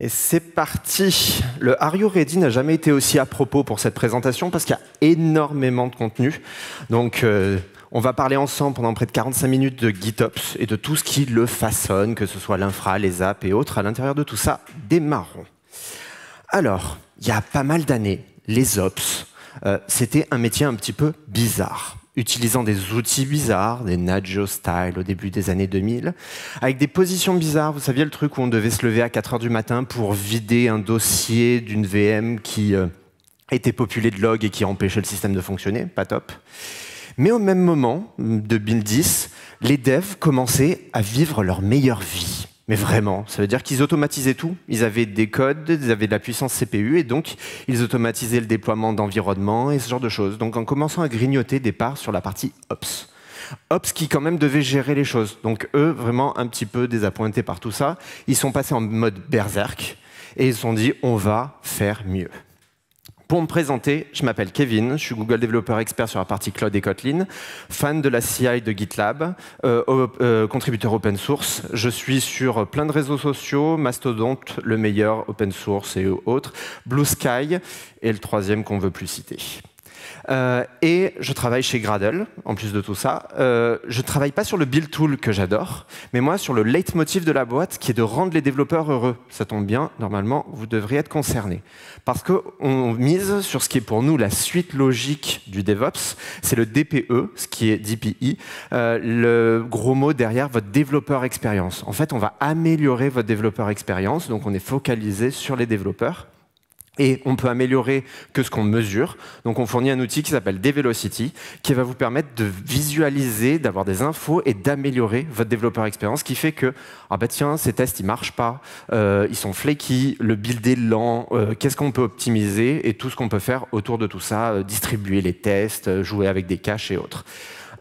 Et c'est parti. Le Are You Ready n'a jamais été aussi à propos pour cette présentation parce qu'il y a énormément de contenu. Donc, on va parler ensemble pendant près de 45 minutes de GitOps et de tout ce qui le façonne, que ce soit l'infra, les apps et autres. À l'intérieur de tout ça, démarrons. Alors, il y a pas mal d'années, les ops, c'était un métier un petit peu bizarre, utilisant des outils bizarres, des Nagios style au début des années 2000, avec des positions bizarres. Vous saviez le truc où on devait se lever à 4 heures du matin pour vider un dossier d'une VM qui était populé de logs et qui empêchait le système de fonctionner, pas top. Mais au même moment, 2010, les devs commençaient à vivre leur meilleure vie. Mais vraiment, ça veut dire qu'ils automatisaient tout. Ils avaient des codes, ils avaient de la puissance CPU, et donc ils automatisaient le déploiement d'environnement et ce genre de choses. Donc en commençant à grignoter des parts sur la partie Ops. Ops qui quand même devait gérer les choses. Donc eux, vraiment un petit peu désappointés par tout ça, ils sont passés en mode berserk, et ils se sont dit, on va faire mieux. Pour me présenter, je m'appelle Kevin, je suis Google Developer Expert sur la partie Cloud et Kotlin, fan de la CI de GitLab, contributeur open source. Je suis sur plein de réseaux sociaux, Mastodon, le meilleur open source et autres, Blue Sky, et le troisième qu'on ne veut plus citer. Et je travaille chez Gradle, en plus de tout ça. Je ne travaille pas sur le build tool que j'adore, mais moi sur le leitmotiv de la boîte qui est de rendre les développeurs heureux. Ça tombe bien, normalement, vous devriez être concernés. Parce qu'on mise sur ce qui est pour nous la suite logique du DevOps, c'est le DPE, ce qui est DPI, le gros mot derrière votre développeur expérience. En fait, on va améliorer votre développeur expérience, donc on est focalisé sur les développeurs. Et on peut améliorer que ce qu'on mesure. Donc on fournit un outil qui s'appelle Develocity, qui va vous permettre de visualiser, d'avoir des infos et d'améliorer votre développeur expérience, qui fait que, ah bah tiens, ces tests, ils marchent pas, ils sont flaky, le build est lent, qu'est-ce qu'on peut optimiser et tout ce qu'on peut faire autour de tout ça, distribuer les tests, jouer avec des caches et autres.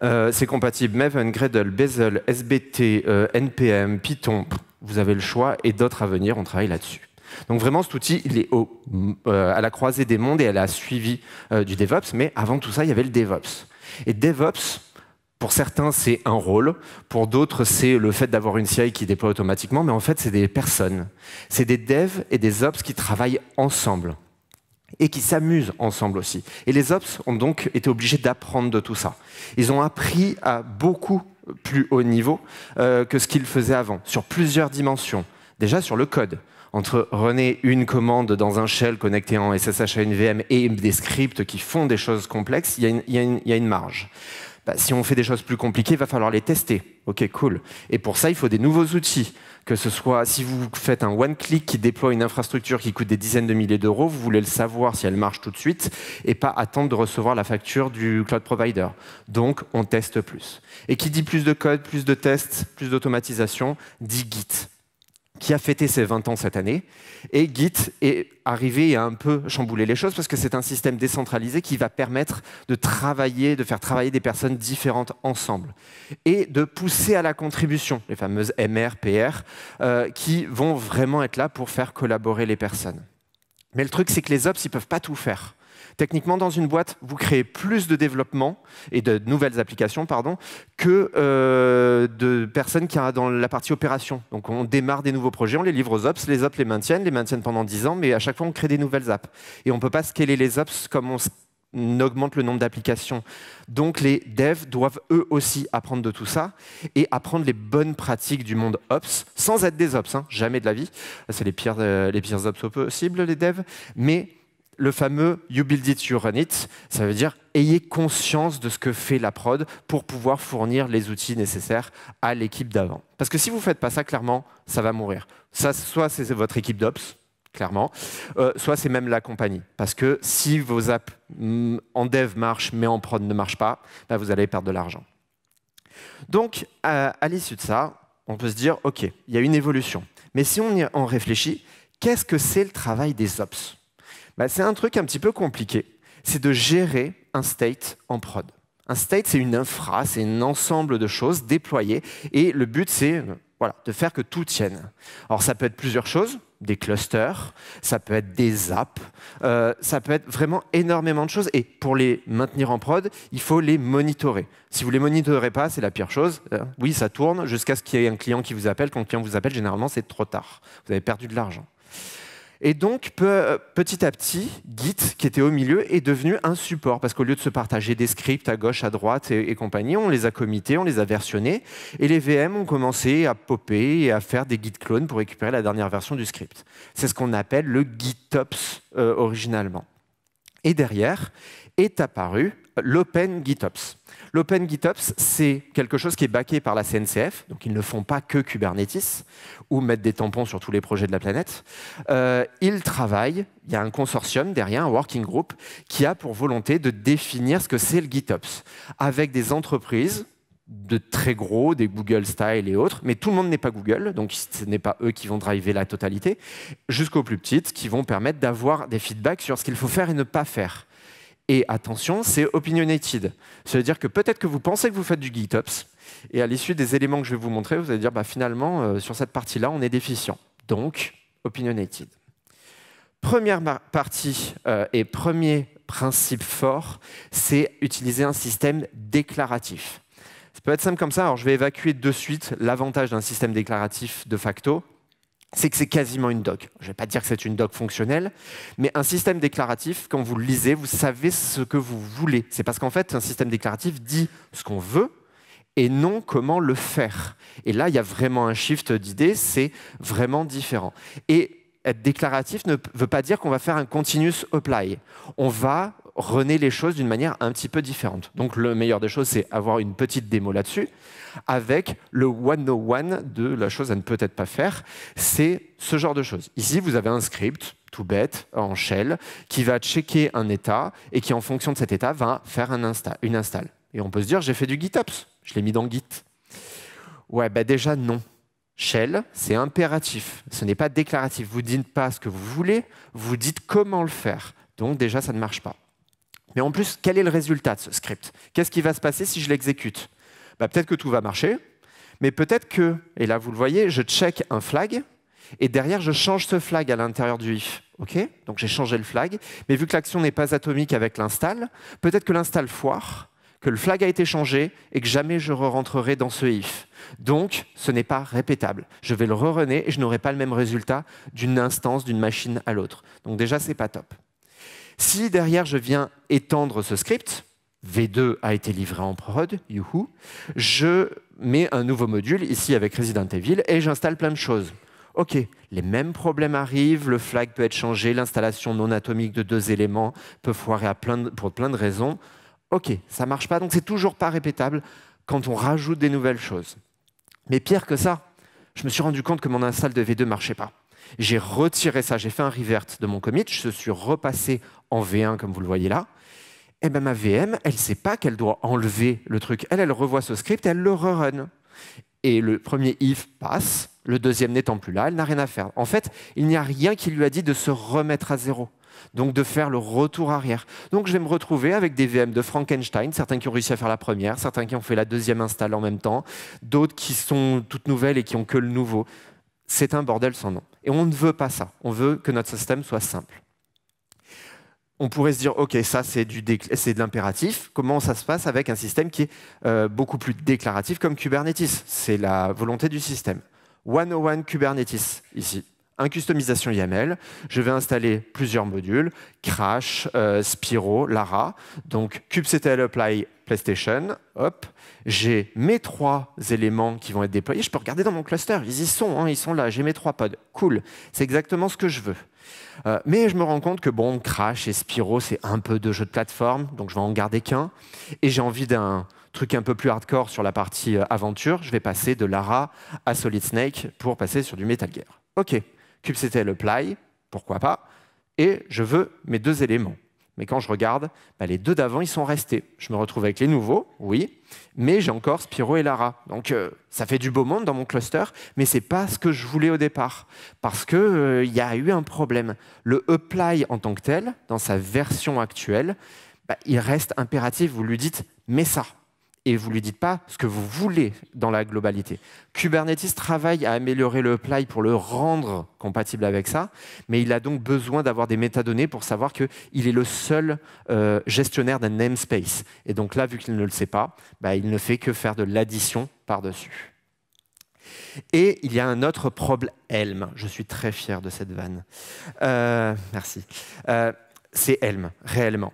C'est compatible Maven, Gradle, Bazel, SBT, NPM, Python, vous avez le choix et d'autres à venir, on travaille là-dessus. Donc vraiment, cet outil, il est à la croisée des mondes et elle a suivi du DevOps, mais avant tout ça, il y avait le DevOps. Et DevOps, pour certains, c'est un rôle, pour d'autres, c'est le fait d'avoir une CI qui déploie automatiquement, mais en fait, c'est des personnes. C'est des devs et des ops qui travaillent ensemble et qui s'amusent ensemble aussi. Et les ops ont donc été obligés d'apprendre de tout ça. Ils ont appris à beaucoup plus haut niveau que ce qu'ils faisaient avant, sur plusieurs dimensions. Déjà sur le code. Entre runner une commande dans un shell connecté en SSH à une VM et des scripts qui font des choses complexes, il y a une marge. Bah, si on fait des choses plus compliquées, il va falloir les tester. Ok, cool. Et pour ça, il faut des nouveaux outils. Que ce soit, si vous faites un one-click qui déploie une infrastructure qui coûte des dizaines de milliers d'euros, vous voulez le savoir si elle marche tout de suite et pas attendre de recevoir la facture du cloud provider. Donc, on teste plus. Et qui dit plus de code, plus de tests, plus d'automatisation, dit Git, qui a fêté ses 20 ans cette année. Et Git est arrivé et a un peu chamboulé les choses parce que c'est un système décentralisé qui va permettre de faire travailler des personnes différentes ensemble et de pousser à la contribution, les fameuses MR, PR, qui vont vraiment être là pour faire collaborer les personnes. Mais le truc, c'est que les ops, ils ne peuvent pas tout faire. Techniquement, dans une boîte, vous créez plus de développement et de nouvelles applications, que de personnes qui sont dans la partie opération. Donc, on démarre des nouveaux projets, on les livre aux ops les maintiennent pendant 10 ans, mais à chaque fois, on crée des nouvelles apps. Et on ne peut pas scaler les ops comme on augmente le nombre d'applications. Donc, les devs doivent eux aussi apprendre de tout ça et apprendre les bonnes pratiques du monde ops, sans être des ops, hein, jamais de la vie. C'est les pires ops possibles, les devs, mais le fameux « you build it, you run it », ça veut dire ayez conscience de ce que fait la prod pour pouvoir fournir les outils nécessaires à l'équipe d'avant. Parce que si vous ne faites pas ça, clairement, ça va mourir. Ça, soit c'est votre équipe d'ops, clairement, soit c'est même la compagnie. Parce que si vos apps en dev marchent, mais en prod ne marchent pas, bah vous allez perdre de l'argent. Donc, à l'issue de ça, on peut se dire, OK, il y a une évolution. Mais si on réfléchit, qu'est-ce que c'est le travail des ops ? Bah, c'est un truc un petit peu compliqué. C'est de gérer un state en prod. Un state, c'est une infra, c'est un ensemble de choses déployées. Et le but, c'est de faire que tout tienne. Alors, ça peut être plusieurs choses, des clusters, ça peut être des apps, ça peut être vraiment énormément de choses. Et pour les maintenir en prod, il faut les monitorer. Si vous ne les monitorez pas, c'est la pire chose. Oui, ça tourne jusqu'à ce qu'il y ait un client qui vous appelle. Quand le client vous appelle, généralement, c'est trop tard. Vous avez perdu de l'argent. Et donc, petit à petit, Git, qui était au milieu, est devenu un support, parce qu'au lieu de se partager des scripts à gauche, à droite et compagnie, on les a committés, on les a versionnés, et les VM ont commencé à popper et à faire des Git clones pour récupérer la dernière version du script. C'est ce qu'on appelle le GitOps originalement. Et derrière est apparu l'Open GitOps. L'Open GitOps, c'est quelque chose qui est backé par la CNCF, donc ils ne font pas que Kubernetes, ou mettre des tampons sur tous les projets de la planète. Ils travaillent, il y a un consortium derrière, un working group, qui a pour volonté de définir ce que c'est le GitOps, avec des entreprises de très gros, des Google Style et autres, mais tout le monde n'est pas Google, donc ce n'est pas eux qui vont driver la totalité, jusqu'aux plus petites, qui vont permettre d'avoir des feedbacks sur ce qu'il faut faire et ne pas faire. Et attention, c'est opinionated. Ça veut dire que peut-être que vous pensez que vous faites du GitOps, et à l'issue des éléments que je vais vous montrer, vous allez dire bah, finalement, sur cette partie-là, on est déficient. Donc, opinionated. Première partie et premier principe fort, c'est utiliser un système déclaratif. Ça peut être simple comme ça. Alors, je vais évacuer de suite l'avantage d'un système déclaratif de facto. C'est que c'est quasiment une doc. Je ne vais pas dire que c'est une doc fonctionnelle, mais un système déclaratif, quand vous le lisez, vous savez ce que vous voulez. C'est parce qu'en fait, un système déclaratif dit ce qu'on veut et non comment le faire. Et là, il y a vraiment un shift d'idée, c'est vraiment différent. Et être déclaratif ne veut pas dire qu'on va faire un continuous apply. On va runner les choses d'une manière un petit peu différente. Donc, le meilleur des choses, c'est avoir une petite démo là-dessus, avec le 101 de la chose à ne peut-être pas faire. C'est ce genre de choses. Ici, vous avez un script, tout bête, en shell, qui va checker un état et qui, en fonction de cet état, va faire une install. Et on peut se dire, j'ai fait du GitOps, je l'ai mis dans Git. Ouais, bah déjà, non. Shell, c'est impératif, ce n'est pas déclaratif. Vous ne dites pas ce que vous voulez, vous dites comment le faire. Donc déjà, ça ne marche pas. Mais en plus, quel est le résultat de ce script? Qu'est-ce qui va se passer si je l'exécute? Bah, peut-être que tout va marcher, mais peut-être que, et là vous le voyez, je check un flag, et derrière je change ce flag à l'intérieur du if. Okay, donc j'ai changé le flag, mais vu que l'action n'est pas atomique avec l'install, peut-être que l'install foire, que le flag a été changé, et que jamais je re-rentrerai dans ce if. Donc, ce n'est pas répétable. Je vais le re-runner, et je n'aurai pas le même résultat d'une instance, d'une machine à l'autre. Donc déjà, c'est pas top. Si derrière, je viens étendre ce script, V2 a été livré en prod, youhou, je mets un nouveau module, ici avec Resident Evil, et j'installe plein de choses. OK, les mêmes problèmes arrivent, le flag peut être changé, l'installation non atomique de 2 éléments peut foirer pour plein de raisons. OK, ça ne marche pas, donc c'est toujours pas répétable quand on rajoute des nouvelles choses. Mais pire que ça, je me suis rendu compte que mon install de V2 ne marchait pas. J'ai retiré ça, j'ai fait un revert de mon commit, je suis repassé en V1 comme vous le voyez là. Et bien ma VM, elle ne sait pas qu'elle doit enlever le truc. Elle revoit ce script et elle le rerun. Et le premier if passe, le deuxième n'étant plus là, elle n'a rien à faire. En fait, il n'y a rien qui lui a dit de se remettre à zéro. Donc de faire le retour arrière. Donc je vais me retrouver avec des VM de Frankenstein, certains qui ont réussi à faire la première, certains qui ont fait la deuxième install en même temps, d'autres qui sont toutes nouvelles et qui ont que le nouveau. C'est un bordel sans nom. Et on ne veut pas ça. On veut que notre système soit simple. On pourrait se dire, OK, ça c'est de l'impératif. Comment ça se passe avec un système qui est beaucoup plus déclaratif comme Kubernetes? C'est la volonté du système. 101 Kubernetes, ici. Un customisation YAML. Je vais installer plusieurs modules, Crash, Spiro, Lara. Donc, kubectl apply PlayStation. Hop. J'ai mes 3 éléments qui vont être déployés. Je peux regarder dans mon cluster. Ils y sont, hein, ils sont là. J'ai mes 3 pods. Cool. C'est exactement ce que je veux. Mais je me rends compte que bon, Crash et Spiro, c'est un peu de jeu de plateforme. Donc, je vais en garder qu'un. Et j'ai envie d'un truc un peu plus hardcore sur la partie aventure. Je vais passer de Lara à Solid Snake pour passer sur du Metal Gear. OK. kubectl apply, pourquoi pas, et je veux mes 2 éléments. Mais quand je regarde, bah, les 2 d'avant, ils sont restés. Je me retrouve avec les nouveaux, oui, mais j'ai encore Spiro et Lara. Donc ça fait du beau monde dans mon cluster, mais ce n'est pas ce que je voulais au départ, parce qu'il y a eu un problème. Le apply en tant que tel, dans sa version actuelle, bah, il reste impératif. Vous lui dites « mets ça ». Et vous ne lui dites pas ce que vous voulez dans la globalité. Kubernetes travaille à améliorer le apply pour le rendre compatible avec ça, mais il a donc besoin d'avoir des métadonnées pour savoir qu'il est le seul gestionnaire d'un namespace. Et donc là, vu qu'il ne le sait pas, bah, il ne fait que faire de l'addition par-dessus. Et il y a un autre problème. Helm, je suis très fier de cette vanne. Merci. C'est Helm, réellement.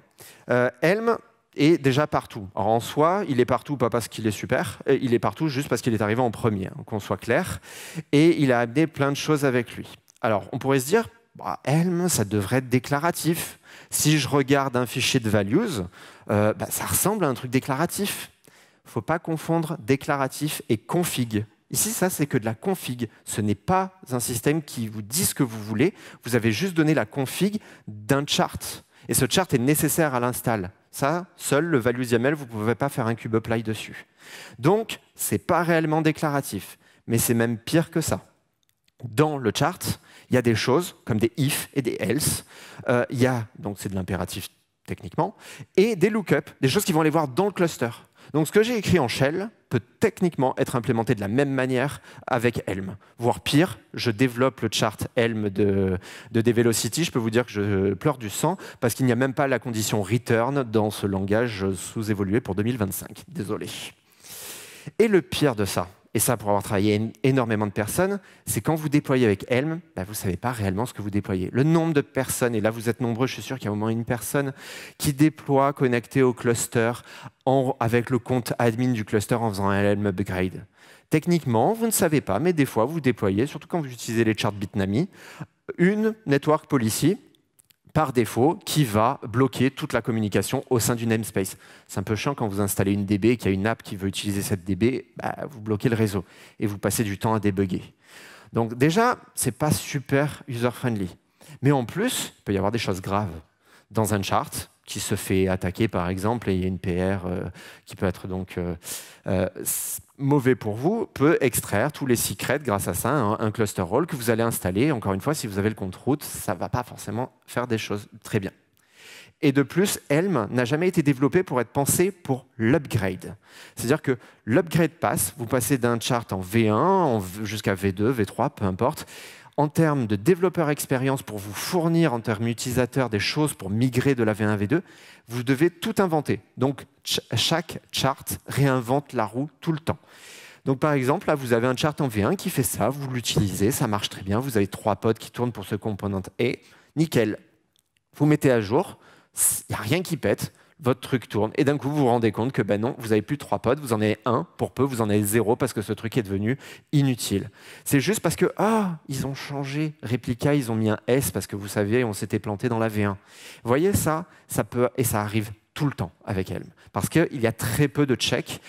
Helm est déjà partout. Alors en soi, il est partout pas parce qu'il est super, il est partout juste parce qu'il est arrivé en premier, hein, qu'on soit clair. Et il a amené plein de choses avec lui. Alors on pourrait se dire, bah, Helm, ça devrait être déclaratif. Si je regarde un fichier de values, ça ressemble à un truc déclaratif. Il ne faut pas confondre déclaratif et config. Ici, ça, c'est que de la config. Ce n'est pas un système qui vous dit ce que vous voulez. Vous avez juste donné la config d'un chart. Et ce chart est nécessaire à l'install. Ça, seul le values YAML, vous ne pouvez pas faire un kubeapply dessus. Donc, ce n'est pas réellement déclaratif. Mais c'est même pire que ça. Dans le chart, il y a des choses comme des if et des else. Il y a, donc c'est de l'impératif techniquement, et des lookups, des choses qui vont aller voir dans le cluster. Donc ce que j'ai écrit en shell peut techniquement être implémenté de la même manière avec Helm. Voire pire, je développe le chart Helm de Develocity, je peux vous dire que je pleure du sang parce qu'il n'y a même pas la condition return dans ce langage sous-évolué pour 2025. Désolé. Et le pire de ça, et ça pour avoir travaillé énormément de personnes, c'est quand vous déployez avec Helm, vous ne savez pas réellement ce que vous déployez. Le nombre de personnes, et là vous êtes nombreux, je suis sûr qu'il y a au moins une personne qui déploie connecté au cluster avec le compte admin du cluster en faisant un Helm upgrade. Techniquement, vous ne savez pas, mais des fois vous déployez, surtout quand vous utilisez les charts Bitnami, une network policy par défaut, qui va bloquer toute la communication au sein du namespace. C'est un peu chiant quand vous installez une DB et qu'il y a une app qui veut utiliser cette DB, vous bloquez le réseau et vous passez du temps à débugger. Donc déjà, ce n'est pas super user-friendly. Mais en plus, il peut y avoir des choses graves. Dans un chart qui se fait attaquer, par exemple, et il y a une PR qui peut être donc mauvais pour vous, peut extraire tous les secrets grâce à ça, un cluster role que vous allez installer. Encore une fois, si vous avez le compte route, ça ne va pas forcément faire des choses très bien. Et de plus, Helm n'a jamais été développé pour être pensé pour l'upgrade. C'est-à-dire que l'upgrade pass, vous passez d'un chart en V1 jusqu'à V2, V3, peu importe. En termes de développeur expérience, pour vous fournir en termes utilisateurs des choses pour migrer de la V1 à V2, vous devez tout inventer. Donc, chaque chart réinvente la roue tout le temps. Donc, par exemple, là, vous avez un chart en V1 qui fait ça, vous l'utilisez, ça marche très bien, vous avez 3 pods qui tournent pour ce component et nickel. Vous mettez à jour, il n'y a rien qui pète, votre truc tourne, et d'un coup, vous vous rendez compte que non, vous n'avez plus 3 pods, vous en avez 1, pour peu, vous en avez 0 parce que ce truc est devenu inutile. C'est juste parce que, ils ont changé Replica, ils ont mis un S parce que vous saviez, on s'était planté dans la V1. Vous voyez, ça peut, et ça arrive tout le temps avec Helm, parce qu'il y a très peu de checks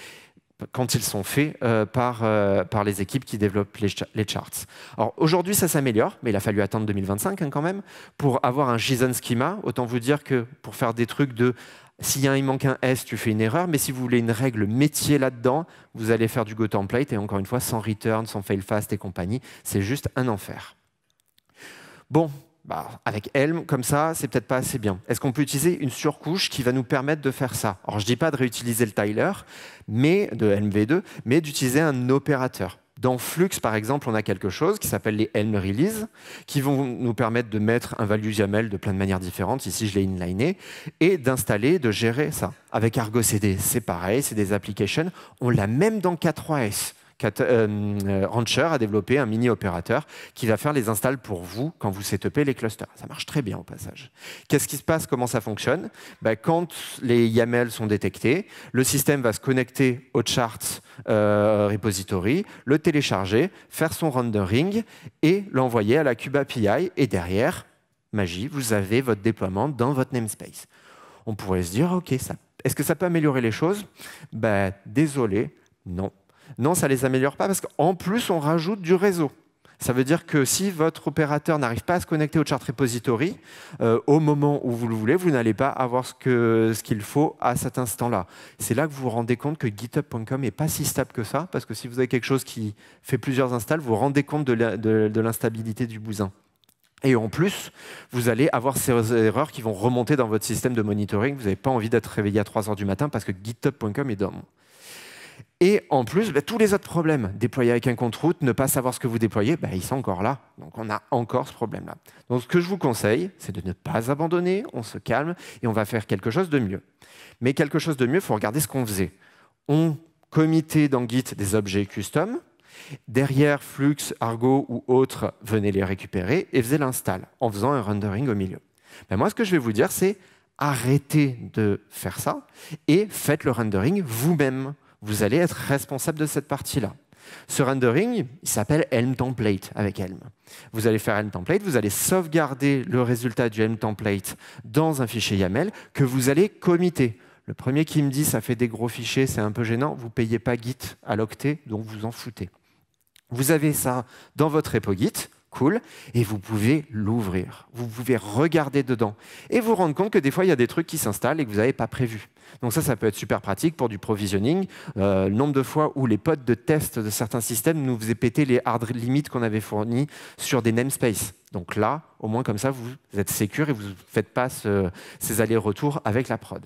quand ils sont faits par les équipes qui développent les charts. Alors aujourd'hui, ça s'améliore, mais il a fallu attendre 2025 quand même pour avoir un JSON schema. Autant vous dire que pour faire des trucs de s'il manque un S, tu fais une erreur, mais si vous voulez une règle métier là-dedans, vous allez faire du GoTemplate et encore une fois, sans return, sans failfast et compagnie, c'est juste un enfer. Bon. Avec Helm, comme ça, c'est peut-être pas assez bien. Est-ce qu'on peut utiliser une surcouche qui va nous permettre de faire ça? Alors, je ne dis pas de réutiliser le tiler, mais de HelmV2, mais d'utiliser un opérateur. Dans Flux, par exemple, on a quelque chose qui s'appelle les Helm Release, qui vont nous permettre de mettre un value YAML de plein de manières différentes. Ici, je l'ai inliné, et d'installer, de gérer ça. Avec Argo CD, c'est pareil, c'est des applications. On l'a même dans K3S. Rancher a développé un mini-opérateur qui va faire les installs pour vous quand vous setupez les clusters. Ça marche très bien au passage. Qu'est-ce qui se passe? Comment ça fonctionne? Quand les YAML sont détectés, le système va se connecter au chart repository, le télécharger, faire son rendering et l'envoyer à la Kube API. Et derrière, magie, vous avez votre déploiement dans votre namespace. On pourrait se dire, OK, est-ce que ça peut améliorer les choses? Désolé, non. Non, ça ne les améliore pas parce qu'en plus, on rajoute du réseau. Ça veut dire que si votre opérateur n'arrive pas à se connecter au chart repository, au moment où vous le voulez, vous n'allez pas avoir ce qu'il faut à cet instant-là. C'est là que vous vous rendez compte que github.com n'est pas si stable que ça, parce que si vous avez quelque chose qui fait plusieurs installs, vous vous rendez compte de l'instabilité du bousin. Et en plus, vous allez avoir ces erreurs qui vont remonter dans votre système de monitoring. Vous n'avez pas envie d'être réveillé à 3 h du matin parce que github.com est down. Et en plus, tous les autres problèmes, déployer avec un compte route, ne pas savoir ce que vous déployez, ils sont encore là. Donc on a encore ce problème-là. Donc ce que je vous conseille, c'est de ne pas abandonner, on se calme et on va faire quelque chose de mieux. Mais quelque chose de mieux, il faut regarder ce qu'on faisait. On committait dans Git des objets custom Derrière, Flux, Argo ou autres venaient les récupérer et faisaient l'install en faisant un rendering au milieu. Ben moi, ce que je vais vous dire, c'est arrêtez de faire ça et faites le rendering vous-même. Vous allez être responsable de cette partie-là. Ce rendering, il s'appelle Helm Template avec Helm. Vous allez faire Helm Template, vous allez sauvegarder le résultat du Helm Template dans un fichier YAML que vous allez committer. Le premier qui me dit ça fait des gros fichiers, c'est un peu gênant, vous ne payez pas Git à l'octet, donc vous en foutez. Vous avez ça dans votre repo Git, cool, et vous pouvez l'ouvrir. Vous pouvez regarder dedans et vous rendre compte que des fois, il y a des trucs qui s'installent et que vous n'avez pas prévu. Donc ça peut être super pratique pour du provisioning. Le nombre de fois où les pods de test de certains systèmes nous faisaient péter les hard limits qu'on avait fournis sur des namespaces. Donc là, au moins comme ça, vous êtes sécure et vous ne faites pas ces allers-retours avec la prod.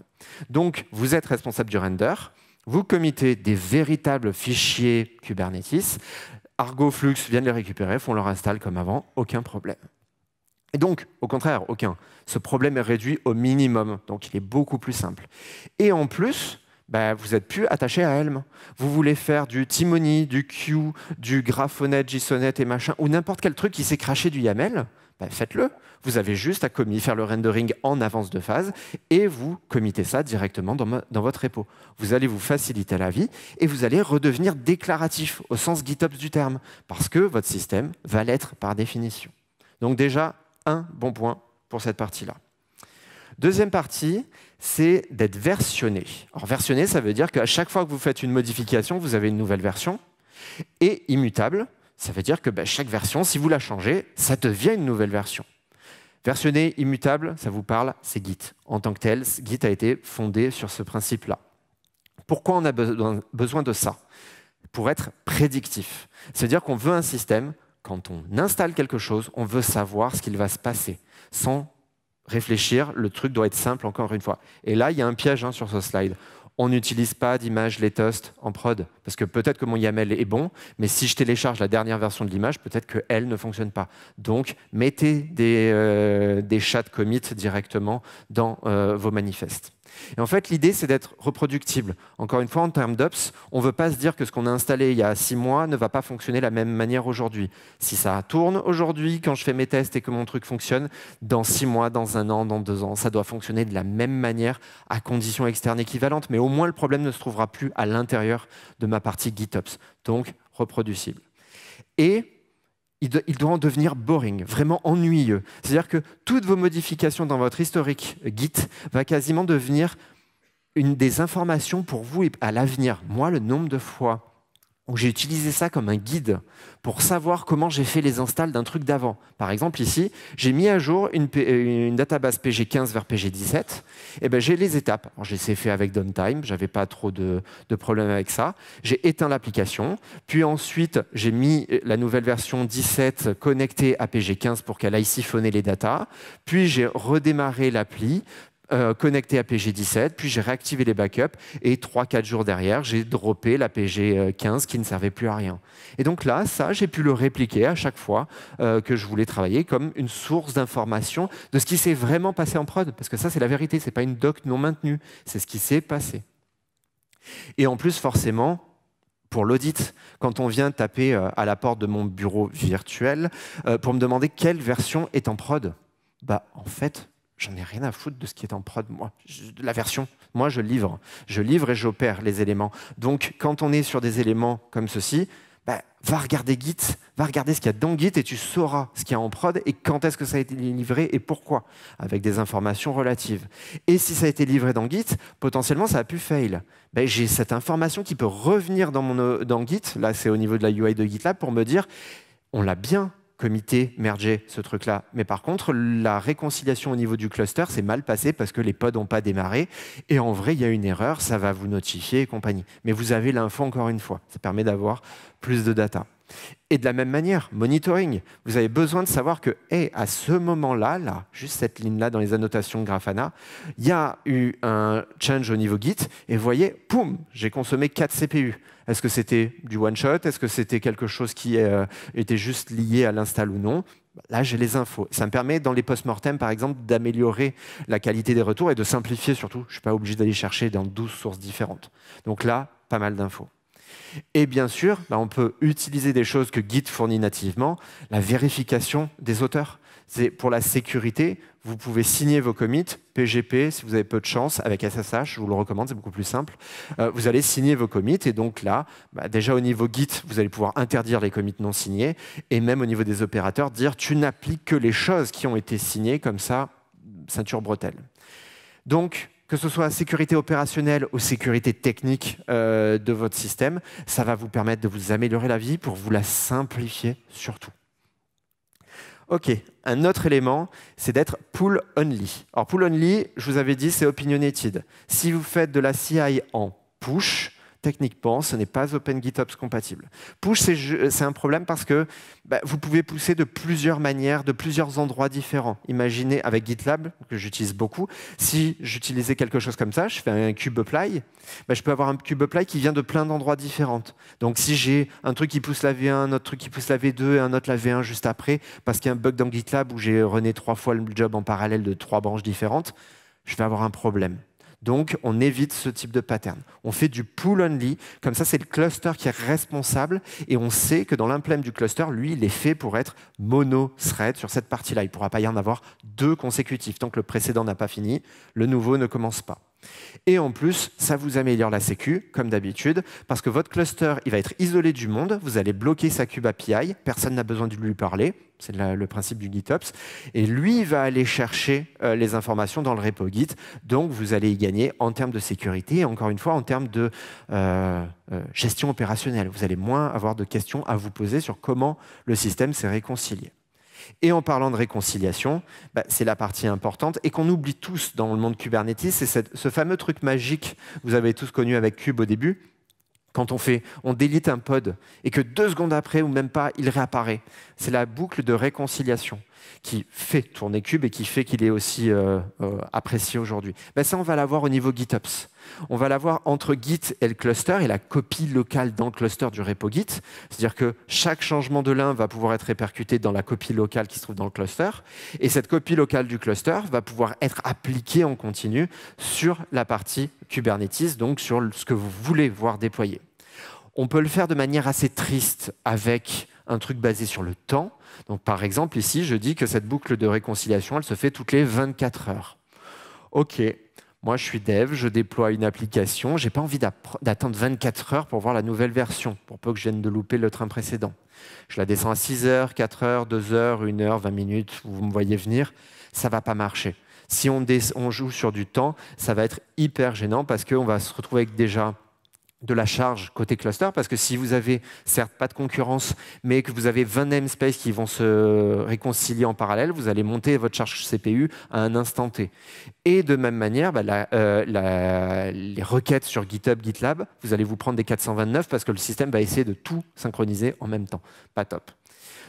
Donc, vous êtes responsable du render. Vous committez des véritables fichiers Kubernetes. Argo, Flux viennent les récupérer, font leur install comme avant, aucun problème. Et donc, au contraire, aucun. Ce problème est réduit au minimum, donc il est beaucoup plus simple. Et en plus, vous n'êtes plus attaché à Helm. Vous voulez faire du Timony, du Q, du Graphonet, JSONet et machin, ou n'importe quel truc qui s'est craché du YAML, faites-le. Vous avez juste à faire le rendering en avance de phase et vous committez ça directement dans votre repo. Vous allez vous faciliter la vie et vous allez redevenir déclaratif au sens GitOps du terme parce que votre système va l'être par définition. Donc déjà, un bon point pour cette partie-là. Deuxième partie, c'est d'être versionné. Alors versionné, ça veut dire qu'à chaque fois que vous faites une modification, vous avez une nouvelle version. Et immutable, ça veut dire que chaque version, si vous la changez, ça devient une nouvelle version. Versionné, immutable, ça vous parle, c'est Git. En tant que tel, Git a été fondé sur ce principe-là. Pourquoi on a besoin de ça? Pour être prédictif. C'est-à-dire qu'on veut un système, quand on installe quelque chose, on veut savoir ce qu'il va se passer. Sans réfléchir, le truc doit être simple, encore une fois. Et là, il y a un piège sur ce slide. On n'utilise pas d'image latest en prod, parce que peut-être que mon YAML est bon, mais si je télécharge la dernière version de l'image, peut-être qu'elle ne fonctionne pas. Donc, mettez des chat commits directement dans vos manifestes. Et en fait, l'idée, c'est d'être reproductible. Encore une fois, en termes d'ops, on ne veut pas se dire que ce qu'on a installé il y a 6 mois ne va pas fonctionner de la même manière aujourd'hui. Si ça tourne aujourd'hui, quand je fais mes tests et que mon truc fonctionne, dans 6 mois, dans 1 an, dans 2 ans, ça doit fonctionner de la même manière à conditions externes équivalentes. Mais au moins, le problème ne se trouvera plus à l'intérieur de ma partie GitOps. Donc, reproducible. Et il doit en devenir boring, vraiment ennuyeux. C'est-à-dire que toutes vos modifications dans votre historique Git va quasiment devenir des informations pour vous et à l'avenir. Moi, le nombre de fois où j'ai utilisé ça comme un guide pour savoir comment j'ai fait les installs d'un truc d'avant. Par exemple, ici, j'ai mis à jour une database PG15 vers PG17. Et j'ai les étapes. J'ai fait avec downtime, j'avais pas trop de problèmes avec ça. J'ai éteint l'application. Puis ensuite, j'ai mis la nouvelle version 17 connectée à PG15 pour qu'elle aille siphonner les datas. Puis j'ai redémarré l'appli. Connecté à PG17, puis j'ai réactivé les backups et 3-4 jours derrière, j'ai droppé la PG15 qui ne servait plus à rien. Et donc là, ça, j'ai pu le répliquer à chaque fois que je voulais travailler comme une source d'information de ce qui s'est vraiment passé en prod. Parce que ça, c'est la vérité, ce n'est pas une doc non maintenue, c'est ce qui s'est passé. Et en plus, forcément, pour l'audit, quand on vient taper à la porte de mon bureau virtuel pour me demander quelle version est en prod, en fait, j'en ai rien à foutre de ce qui est en prod, moi. La version, moi, je livre. Je livre et j'opère les éléments. Donc, quand on est sur des éléments comme ceci, va regarder Git, va regarder ce qu'il y a dans Git et tu sauras ce qu'il y a en prod et quand est-ce que ça a été livré et pourquoi, avec des informations relatives. Et si ça a été livré dans Git, potentiellement, ça a pu fail. J'ai cette information qui peut revenir dans Git, là, c'est au niveau de la UI de GitLab, pour me dire, on l'a bien commité, merger ce truc-là. Mais par contre, la réconciliation au niveau du cluster, c'est mal passé parce que les pods n'ont pas démarré. Et en vrai, il y a une erreur, ça va vous notifier et compagnie. Mais vous avez l'info encore une fois. Ça permet d'avoir plus de data. Et de la même manière, monitoring. Vous avez besoin de savoir que, à ce moment-là, juste cette ligne-là dans les annotations de Grafana, il y a eu un change au niveau Git. Et vous voyez, poum, j'ai consommé 4 CPU. Est-ce que c'était du one-shot? Est-ce que c'était quelque chose qui était juste lié à l'install ou non? Là, j'ai les infos. Ça me permet, dans les post-mortem, par exemple, d'améliorer la qualité des retours et de simplifier surtout. Je ne suis pas obligé d'aller chercher dans 12 sources différentes. Donc là, pas mal d'infos. Et bien sûr, on peut utiliser des choses que Git fournit nativement, la vérification des auteurs. C'est pour la sécurité, vous pouvez signer vos commits, PGP, si vous avez peu de chance, avec SSH, je vous le recommande, c'est beaucoup plus simple. Vous allez signer vos commits, et donc là, déjà au niveau Git, vous allez pouvoir interdire les commits non signés, et même au niveau des opérateurs, dire tu n'appliques que les choses qui ont été signées, comme ça, ceinture bretelle. Donc, que ce soit sécurité opérationnelle ou sécurité technique de votre système, ça va vous permettre de vous améliorer la vie pour vous la simplifier surtout. OK, un autre élément, c'est d'être pull only. Alors pull only, je vous avais dit, c'est opinionated. Si vous faites de la CI en push, techniquement, ce n'est pas OpenGitOps compatible. Push, c'est un problème parce que vous pouvez pousser de plusieurs manières, de plusieurs endroits différents. Imaginez avec GitLab, que j'utilise beaucoup, si j'utilisais quelque chose comme ça, je fais un kubeapply, je peux avoir un kubeapply qui vient de plein d'endroits différents. Donc si j'ai un truc qui pousse la V1, un autre truc qui pousse la V2 et un autre la V1 juste après, parce qu'il y a un bug dans GitLab où j'ai runné 3 fois le job en parallèle de 3 branches différentes, je vais avoir un problème. Donc, on évite ce type de pattern. On fait du pull only, comme ça, c'est le cluster qui est responsable, et on sait que dans l'implément du cluster, lui, il est fait pour être mono-thread sur cette partie-là. Il ne pourra pas y en avoir 2 consécutifs. Tant que le précédent n'a pas fini, le nouveau ne commence pas. Et en plus, ça vous améliore la sécu, comme d'habitude, parce que votre cluster, il va être isolé du monde, vous allez bloquer sa kube API, personne n'a besoin de lui parler, c'est le principe du GitOps, et lui, il va aller chercher les informations dans le repo Git, donc vous allez y gagner en termes de sécurité, et encore une fois, en termes de gestion opérationnelle. Vous allez moins avoir de questions à vous poser sur comment le système s'est réconcilié. Et en parlant de réconciliation, c'est la partie importante et qu'on oublie tous dans le monde Kubernetes, c'est ce fameux truc magique, vous avez tous connu avec Kube au début, quand on délite un pod et que 2 secondes après ou même pas, il réapparaît. C'est la boucle de réconciliation qui fait tourner Kube et qui fait qu'il est aussi apprécié aujourd'hui. Ça, on va l'avoir au niveau GitOps. On va l'avoir entre Git et le cluster et la copie locale dans le cluster du repo Git. C'est-à-dire que chaque changement de l'un va pouvoir être répercuté dans la copie locale qui se trouve dans le cluster. Et cette copie locale du cluster va pouvoir être appliquée en continu sur la partie Kubernetes, donc sur ce que vous voulez voir déployer. On peut le faire de manière assez triste avec un truc basé sur le temps. Donc, par exemple, ici, je dis que cette boucle de réconciliation, elle se fait toutes les 24 heures. OK, moi, je suis dev, je déploie une application, je n'ai pas envie d'attendre 24 heures pour voir la nouvelle version, pour peu que je vienne de louper le train précédent. Je la descends à 6 heures, 4 heures, 2 heures, 1 heure, 20 minutes, vous me voyez venir, ça ne va pas marcher. Si on joue sur du temps, ça va être hyper gênant parce qu'on va se retrouver avec déjà de la charge côté cluster, parce que si vous avez, certes, pas de concurrence, mais que vous avez 20 namespaces qui vont se réconcilier en parallèle, vous allez monter votre charge CPU à un instant T. Et de même manière, les requêtes sur GitHub, GitLab, vous allez vous prendre des 429 parce que le système va essayer de tout synchroniser en même temps. Pas top.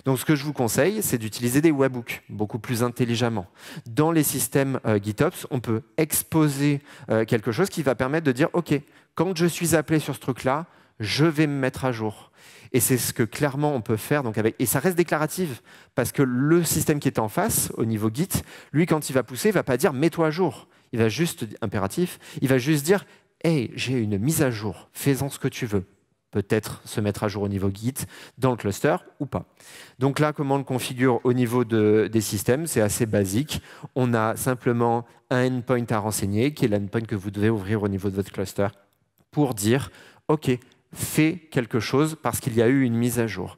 Donc, ce que je vous conseille, c'est d'utiliser des webhooks beaucoup plus intelligemment. Dans les systèmes GitOps, on peut exposer quelque chose qui va permettre de dire « OK, quand je suis appelé sur ce truc-là, je vais me mettre à jour ». Et c'est ce que clairement on peut faire. Et ça reste déclaratif, parce que le système qui est en face, au niveau Git, lui, quand il va pousser, il ne va pas dire « mets-toi à jour ». Il va juste, impératif, il va juste dire « hey, j'ai une mise à jour, fais-en ce que tu veux ». Peut-être se mettre à jour au niveau Git, dans le cluster ou pas. Donc là, comment on le configure au niveau des systèmes? C'est assez basique. On a simplement un endpoint à renseigner, qui est l'endpoint que vous devez ouvrir au niveau de votre cluster, pour dire « OK, fais quelque chose parce qu'il y a eu une mise à jour ».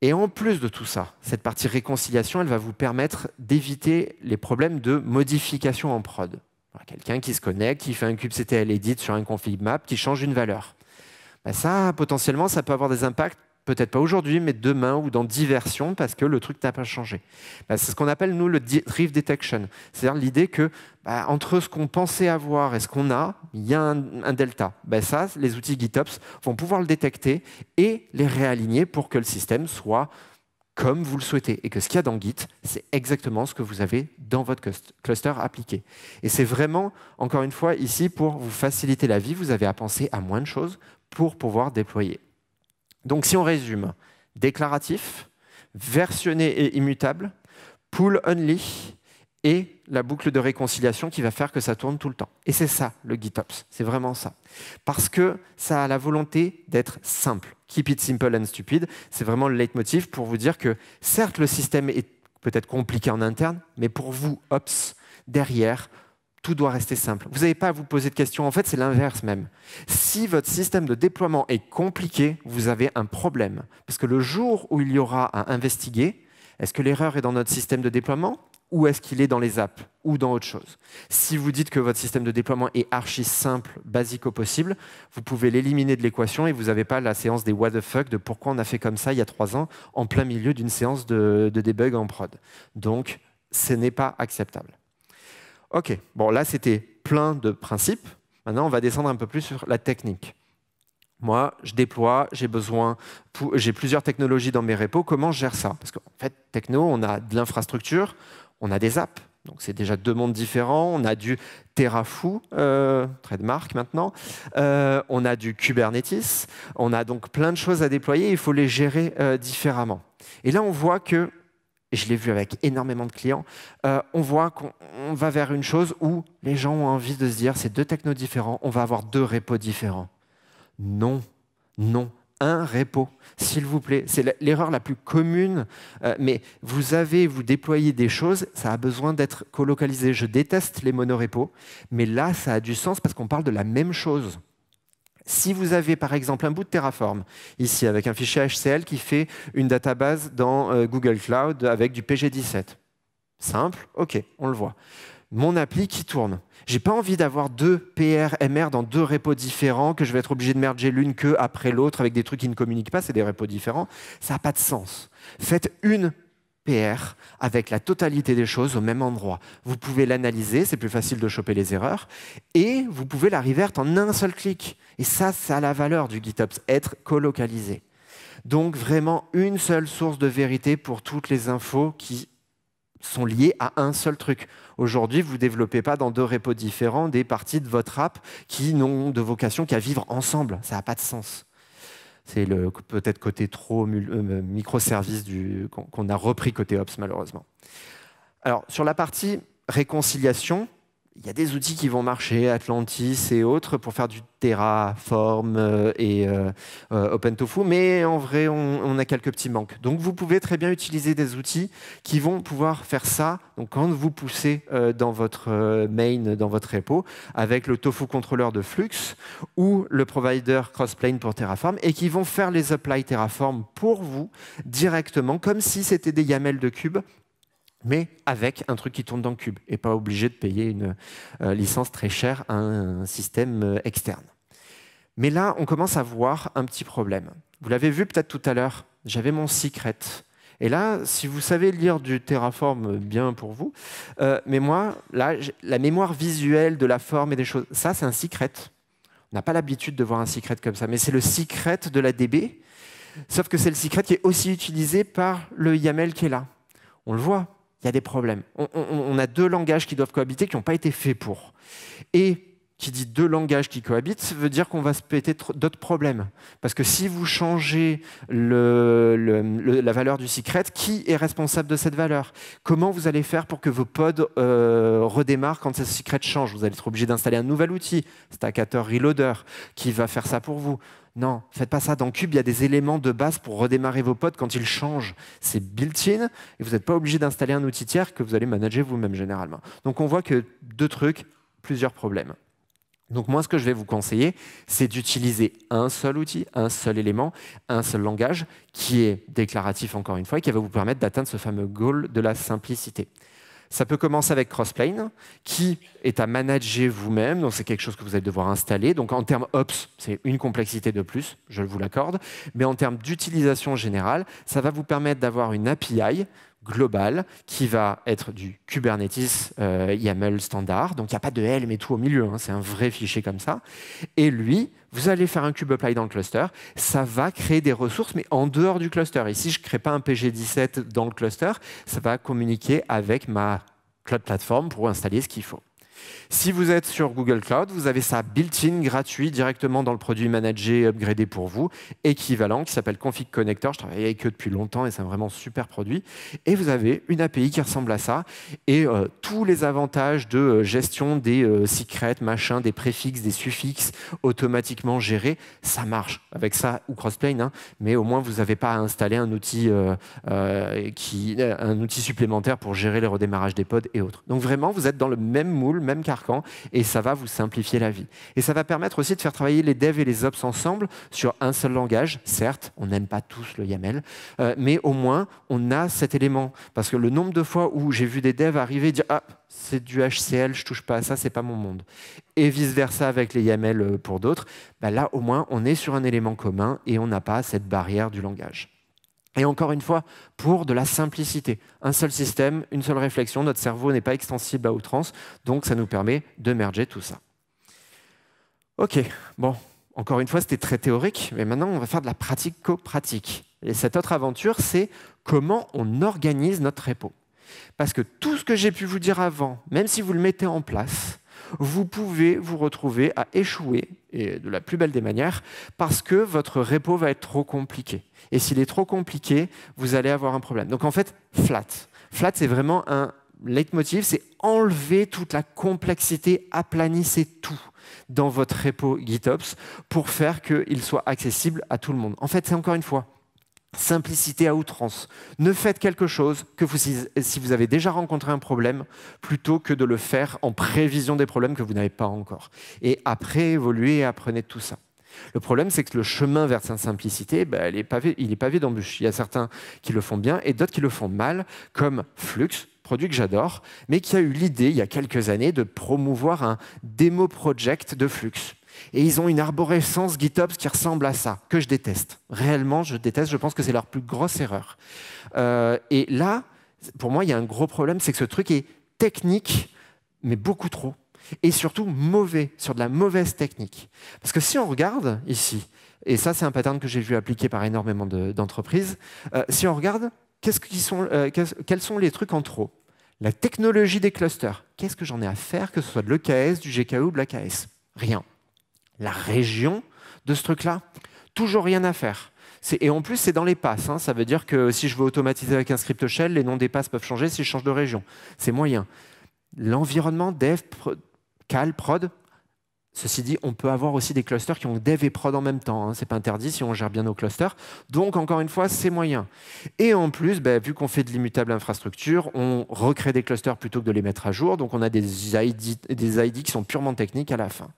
Et en plus de tout ça, cette partie réconciliation, elle va vous permettre d'éviter les problèmes de modification en prod. Quelqu'un qui se connecte, qui fait un kubectl edit sur un config map, qui change une valeur. Ça, potentiellement, ça peut avoir des impacts, peut-être pas aujourd'hui, mais demain ou dans 10 versions, parce que le truc n'a pas changé. C'est ce qu'on appelle, nous, le drift detection. C'est-à-dire l'idée que, entre ce qu'on pensait avoir et ce qu'on a, il y a un delta. Ça, les outils GitOps vont pouvoir le détecter et les réaligner pour que le système soit comme vous le souhaitez, et que ce qu'il y a dans Git, c'est exactement ce que vous avez dans votre cluster appliqué. Et c'est vraiment, encore une fois, ici, pour vous faciliter la vie, vous avez à penser à moins de choses pour pouvoir déployer. Donc, si on résume, déclaratif, versionné et immutable, pull only et la boucle de réconciliation qui va faire que ça tourne tout le temps. Et c'est ça, le GitOps. C'est vraiment ça. Parce que ça a la volonté d'être simple. Keep it simple and stupid. C'est vraiment le leitmotiv pour vous dire que, certes, le système est peut-être compliqué en interne, mais pour vous, Ops, derrière, tout doit rester simple. Vous n'avez pas à vous poser de questions. En fait, c'est l'inverse même. Si votre système de déploiement est compliqué, vous avez un problème. Parce que le jour où il y aura à investiguer, est-ce que l'erreur est dans notre système de déploiement ou est-ce qu'il est dans les apps ou dans autre chose? Si vous dites que votre système de déploiement est archi simple, basique au possible, vous pouvez l'éliminer de l'équation et vous n'avez pas la séance des what the fuck de pourquoi on a fait comme ça il y a 3 ans en plein milieu d'une séance de debug en prod. Donc, ce n'est pas acceptable. OK, bon là c'était plein de principes. Maintenant, on va descendre un peu plus sur la technique. Moi, je déploie, j'ai plusieurs technologies dans mes repos. Comment je gère ça? Parce qu'en fait, techno, on a de l'infrastructure, on a des apps. Donc, c'est déjà 2 mondes différents. On a du Terraform, trademark maintenant. On a du Kubernetes. On a donc plein de choses à déployer. Il faut les gérer différemment. Et là, on voit que, et je l'ai vu avec énormément de clients, on voit qu'on va vers une chose où les gens ont envie de se dire, c'est 2 technos différents, on va avoir 2 repos différents. Non, non, un repo, s'il vous plaît. C'est l'erreur la plus commune, mais vous déployez des choses, ça a besoin d'être colocalisé. Je déteste les monorepos, mais là, ça a du sens parce qu'on parle de la même chose. Si vous avez par exemple un bout de Terraform, ici avec un fichier HCL qui fait une database dans Google Cloud avec du PG17. Simple, ok, on le voit. Mon appli qui tourne. Je n'ai pas envie d'avoir 2 PR, MR dans 2 repos différents, que je vais être obligé de merger l'une que après l'autre avec des trucs qui ne communiquent pas, c'est des repos différents. Ça n'a pas de sens. Faites une PR avec la totalité des choses au même endroit. Vous pouvez l'analyser, c'est plus facile de choper les erreurs, et vous pouvez la revert en un seul clic. Et ça a la valeur du GitOps, être colocalisé. Donc vraiment une seule source de vérité pour toutes les infos qui sont liées à un seul truc. Aujourd'hui, vous ne développez pas dans 2 repos différents des parties de votre app qui n'ont de vocation qu'à vivre ensemble. Ça n'a pas de sens. C'est peut-être côté trop microservice qu'on a repris côté Ops, malheureusement. Alors, sur la partie réconciliation, il y a des outils qui vont marcher, Atlantis et autres, pour faire du Terraform et OpenTofu, mais en vrai, on a quelques petits manques. Donc, vous pouvez très bien utiliser des outils qui vont pouvoir faire ça. Donc, quand vous poussez dans votre main, dans votre repo, avec le Tofu contrôleur de Flux ou le provider Crossplane pour Terraform, et qui vont faire les apply Terraform pour vous directement, comme si c'était des YAML de cube, mais avec un truc qui tourne dans le cube et pas obligé de payer une licence très chère à un système externe. Mais là, on commence à voir un petit problème. Vous l'avez vu peut-être tout à l'heure, j'avais mon secret. Et là, si vous savez lire du Terraform, bien pour vous, mais moi, là, la mémoire visuelle de la forme et des choses, ça, c'est un secret. On n'a pas l'habitude de voir un secret comme ça, mais c'est le secret de la DB, sauf que c'est le secret qui est aussi utilisé par le YAML qui est là. On le voit. Il y a des problèmes. On a 2 langages qui doivent cohabiter, qui n'ont pas été faits pour. Et qui dit 2 langages qui cohabitent, veut dire qu'on va se péter d'autres problèmes. Parce que si vous changez la valeur du secret, qui est responsable de cette valeur? Comment vous allez faire pour que vos pods redémarrent quand ce secret change? Vous allez être obligé d'installer un nouvel outil, Stackator Reloader, qui va faire ça pour vous. Non, faites pas ça. Dans Cube, il y a des éléments de base pour redémarrer vos pods quand ils changent. C'est built-in et vous n'êtes pas obligé d'installer un outil tiers que vous allez manager vous-même généralement. Donc on voit que 2 trucs, plusieurs problèmes. Donc moi, ce que je vais vous conseiller, c'est d'utiliser un seul outil, un seul élément, un seul langage qui est déclaratif encore une fois et qui va vous permettre d'atteindre ce fameux goal de la simplicité. Ça peut commencer avec Crossplane, qui est à manager vous-même, donc c'est quelque chose que vous allez devoir installer. Donc en termes Ops, c'est une complexité de plus, je vous l'accorde, mais en termes d'utilisation générale, ça va vous permettre d'avoir une API globale qui va être du Kubernetes YAML standard, donc il n'y a pas de Helm et tout au milieu, hein, c'est un vrai fichier comme ça. Et lui, vous allez faire un kubeapply dans le cluster, ça va créer des ressources, mais en dehors du cluster. Et si je ne crée pas un PG17 dans le cluster, ça va communiquer avec ma cloud platform pour installer ce qu'il faut. Si vous êtes sur Google Cloud, vous avez ça built-in, gratuit, directement dans le produit managé, upgradé pour vous, équivalent, qui s'appelle Config Connector. Je travaille avec eux depuis longtemps et c'est un vraiment super produit. Et vous avez une API qui ressemble à ça. Et tous les avantages de gestion des secrets, machin, des préfixes, des suffixes automatiquement gérés, ça marche. Avec ça ou Crossplane, hein, mais au moins vous n'avez pas à installer un outil supplémentaire pour gérer les redémarrages des pods et autres. Donc vraiment, vous êtes dans le même moule, même carcan, et ça va vous simplifier la vie. Et ça va permettre aussi de faire travailler les devs et les ops ensemble sur un seul langage. Certes, on n'aime pas tous le YAML, mais au moins, on a cet élément. Parce que le nombre de fois où j'ai vu des devs arriver et dire « Ah, c'est du HCL, je ne touche pas à ça, c'est pas mon monde ». Et vice-versa avec les YAML pour d'autres, bah là, au moins, on est sur un élément commun et on n'a pas cette barrière du langage. Et encore une fois, pour de la simplicité. Un seul système, une seule réflexion, notre cerveau n'est pas extensible à outrance, donc ça nous permet de merger tout ça. Ok, bon, encore une fois, c'était très théorique, mais maintenant, on va faire de la pratico-pratique. Et cette autre aventure, c'est comment on organise notre repo. Parce que tout ce que j'ai pu vous dire avant, même si vous le mettez en place, vous pouvez vous retrouver à échouer, et de la plus belle des manières, parce que votre repo va être trop compliqué. Et s'il est trop compliqué, vous allez avoir un problème. Donc en fait, flat. Flat, c'est vraiment un leitmotiv, c'est enlever toute la complexité, aplanissez tout dans votre repo GitOps pour faire qu'il soit accessible à tout le monde. En fait, c'est encore une fois, simplicité à outrance. Ne faites quelque chose que si vous avez déjà rencontré un problème, plutôt que de le faire en prévision des problèmes que vous n'avez pas encore. Et après, évoluez et apprenez de tout ça. Le problème, c'est que le chemin vers cette simplicité, il est pavé d'embûches. Il y a certains qui le font bien et d'autres qui le font mal, comme Flux, produit que j'adore, mais qui a eu l'idée, il y a quelques années, de promouvoir un démo project de Flux. Et ils ont une arborescence GitOps qui ressemble à ça, que je déteste. Réellement, je déteste. Je pense que c'est leur plus grosse erreur. Et là, pour moi, il y a un gros problème, c'est que ce truc est technique, mais beaucoup trop. Et surtout mauvais, sur de la mauvaise technique. Parce que si on regarde ici, et ça, c'est un pattern que j'ai vu appliqué par énormément d'entreprises, si on regarde, quels sont les trucs en trop? La technologie des clusters. Qu'est-ce que j'en ai à faire, que ce soit de l'EKS, du GKE ou de l'AKS? Rien. La région de ce truc-là, toujours rien à faire. Et en plus, c'est dans les passes. Hein. Ça veut dire que si je veux automatiser avec un script shell, les noms des passes peuvent changer si je change de région. C'est moyen. L'environnement dev, cal, prod, ceci dit, on peut avoir aussi des clusters qui ont dev et prod en même temps. Hein. Ce n'est pas interdit si on gère bien nos clusters. Donc, encore une fois, c'est moyen. Et en plus, vu qu'on fait de l'immutable infrastructure, on recrée des clusters plutôt que de les mettre à jour. Donc, on a des ID qui sont purement techniques à la fin.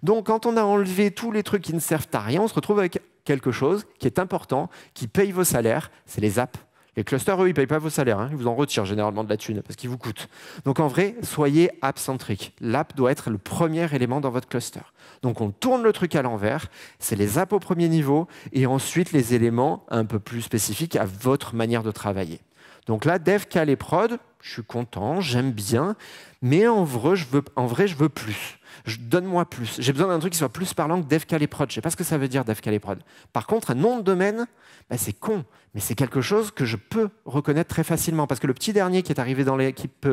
Donc, quand on a enlevé tous les trucs qui ne servent à rien, on se retrouve avec quelque chose qui est important, qui paye vos salaires, c'est les apps. Les clusters, eux, ils ne payent pas vos salaires. Hein. Ils vous en retirent généralement de la thune parce qu'ils vous coûtent. Donc en vrai, soyez app-centrique. L'app doit être le premier élément dans votre cluster. Donc on tourne le truc à l'envers. C'est les apps au premier niveau et ensuite les éléments un peu plus spécifiques à votre manière de travailler. Donc là, dev, cal et prod, je suis content, j'aime bien, mais en vrai, je veux plus. Donne-moi plus. J'ai besoin d'un truc qui soit plus parlant que dev, cal et prod. Je ne sais pas ce que ça veut dire, dev, cal et prod. Par contre, un nom de domaine, c'est con, mais c'est quelque chose que je peux reconnaître très facilement. Parce que le petit dernier qui est arrivé dans l'équipe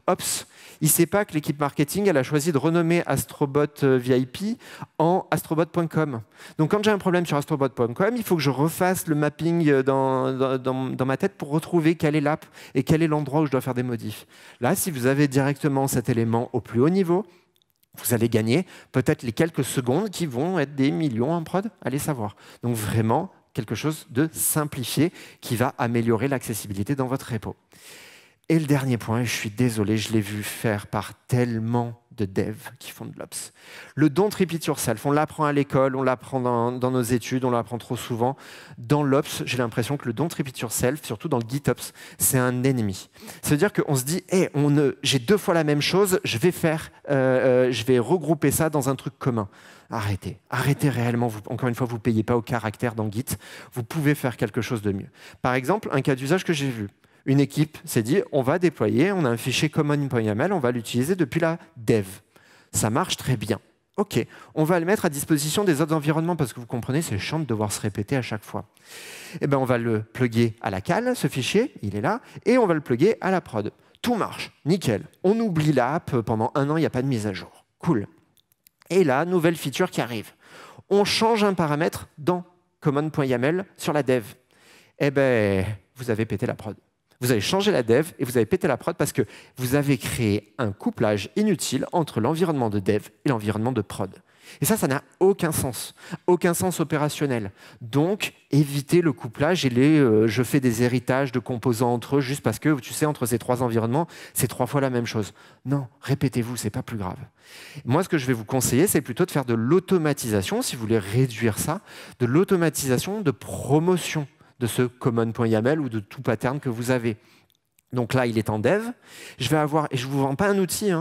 Ops, il ne sait pas que l'équipe marketing elle a choisi de renommer Astrobot VIP en astrobot.com. Donc quand j'ai un problème sur astrobot.com, il faut que je refasse le mapping dans ma tête pour retrouver quelle est l'app et quel est l'endroit où je dois faire des modifs. Là, si vous avez directement cet élément au plus haut niveau, vous allez gagner peut-être les quelques secondes qui vont être des millions en prod, allez savoir. Donc vraiment, quelque chose de simplifié qui va améliorer l'accessibilité dans votre repo. Et le dernier point, et je suis désolé, je l'ai vu faire par tellement de devs qui font de l'ops. Le don't repeat yourself, on l'apprend à l'école, on l'apprend dans nos études, on l'apprend trop souvent. Dans l'ops, j'ai l'impression que le don't repeat yourself, surtout dans le GitOps, c'est un ennemi. C'est-à-dire qu'on se dit, hey, j'ai 2 fois la même chose, je vais regrouper ça dans un truc commun. Arrêtez réellement. Encore une fois, vous ne payez pas au caractère dans Git. Vous pouvez faire quelque chose de mieux. Par exemple, un cas d'usage que j'ai vu. Une équipe s'est dit, on va déployer, on a un fichier common.yaml, on va l'utiliser depuis la dev. Ça marche très bien. OK, on va le mettre à disposition des autres environnements parce que vous comprenez, c'est chiant de devoir se répéter à chaque fois. Eh bien, on va le plugger à la cal, ce fichier, il est là, et on va le plugger à la prod. Tout marche, nickel. On oublie l'app, pendant 1 an, il n'y a pas de mise à jour. Cool. Et là, nouvelle feature qui arrive. On change un paramètre dans common.yaml sur la dev. Eh bien, vous avez pété la prod. Vous avez changé la dev et vous avez pété la prod parce que vous avez créé un couplage inutile entre l'environnement de dev et l'environnement de prod. Et ça n'a aucun sens opérationnel. Donc, évitez le couplage et je fais des héritages de composants entre eux juste parce que, tu sais, entre ces 3 environnements, c'est 3 fois la même chose. Non, répétez-vous, c'est pas plus grave. Moi, ce que je vais vous conseiller, c'est plutôt de faire de l'automatisation, si vous voulez réduire ça, de l'automatisation de promotion de ce common.yaml ou de tout pattern que vous avez. Donc là, il est en dev. Je vais avoir, et je ne vous vends pas un outil,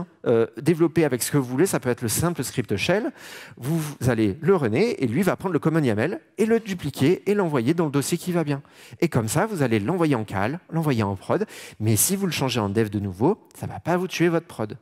développé avec ce que vous voulez, ça peut être le simple script shell. Vous allez le runner et lui va prendre le common YAML et le dupliquer et l'envoyer dans le dossier qui va bien. Et comme ça, vous allez l'envoyer en cal, l'envoyer en prod. Mais si vous le changez en dev de nouveau, ça ne va pas vous tuer votre prod.